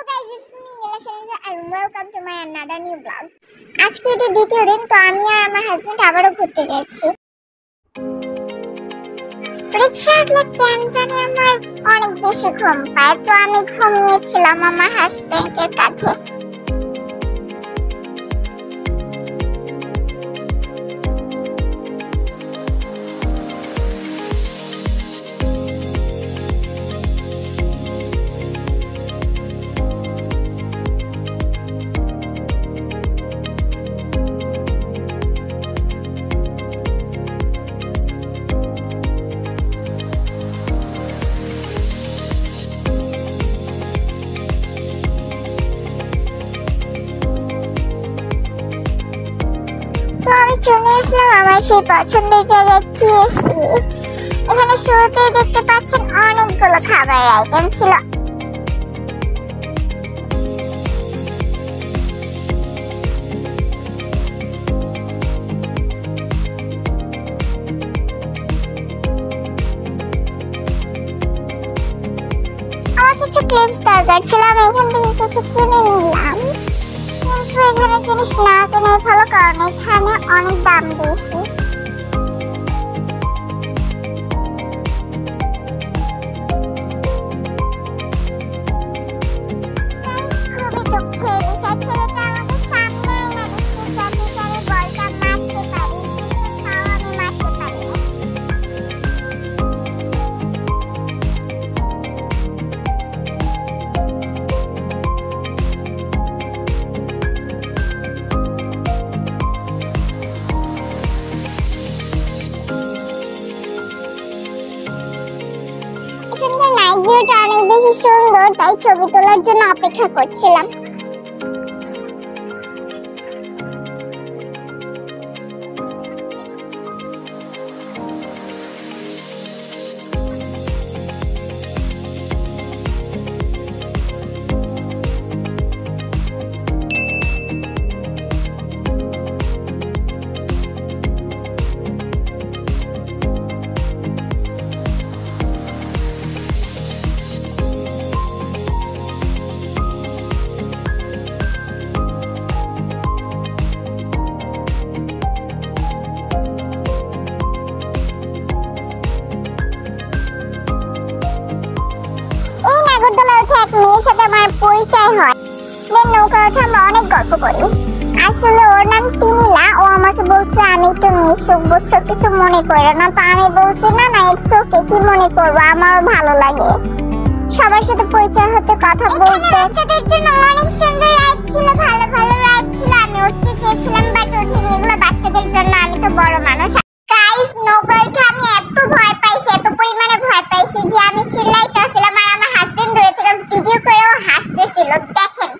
guys, it's me Nila Shalini and welcome to my another new vlog. আজকে এটা দ্বিতীয় দিন, তো আমি আর আমার হাজবেন্ড আবারও ঘুরতে যাচ্ছি। রিক্সার কেন জানি আমার অনেক বেশি ঘুম পায়, তো আমি ঘুমিয়েছিলাম আমার হাজবেন্ডের কাছে। তো আমি চলে আসলাম আমার সেই পছন্দের জায়গা KFC। এখানে শুরুতেই দেখতে পাচ্ছেন অনেকগুলো খাবারের আইটেম ছিল। আমার কিছু ক্লিপস দরকার ছিল, আমি এখান থেকে কিছু কিনে নিলাম। কিন্তু এখানে জিনিস না কেনাই ভালো, কারণ এখানে অনেক দাম বেশি। খুবই দুঃখের বিষয়, ছেলেটা আমাদের সামনে এনে দিচ্ছে যাতে আমি বলটা মারতে পারি, কিন্তু তাও আমি মারতে পারি না। এখানকার নাইট ভিউটা অনেক বেশি সুন্দর, তাই ছবি তোলার জন্য অপেক্ষা করছিলাম। নাগরদোলা উঠে এক মেয়ের সাথে আমার পরিচয় হয়, দেন নৌকা উঠে আমরা অনেক গল্প করি। আসলে ওর নাম তিনিলা। ও আমাকে বলছে আমি একটু মিশুক, বুঝছো, কিছু মনে করো না। তো আমি বলছি না না, ইটস ওকে, কি মনে করবো, আমারও ভালো লাগে সবার সাথে পরিচয় হতে, কথা বলতে। বাচ্চাদের জন্য অনেক সুন্দর রাইড ছিল, ভালো ভালো রাইড ছিল। আমি উঠতে চেয়েছিলাম বাট উঠিনি, এগুলো বাচ্চাদের জন্য, আমি তো বড় মানুষ। গাইস, নৌকা উঠে আমি এত ভয় পাইছি, এত পরিমাণে ভয় পাইছি যে আমি চিল্লাইতেছিলাম, আর আমার হাজবেন্ড ধরে থেকে ভিডিও করেও হাসতেছিল। দেখেন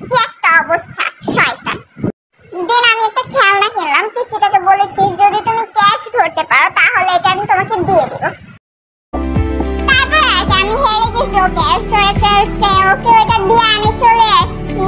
কি একটা অবস্থা, শয়তান। দেন আমি একটা খেলনা কিনলাম, পিচিটাকে বলেছি যদি তুমি ক্যাচ ধরতে পারো তাহলে এটা আমি তোমাকে দিয়ে দিব। তারপর আর কি আমি হেরে গেছি, ও ক্যাচ ধরে ফেলছে, ওকে ওটা দিয়ে আমি চলে আসছি।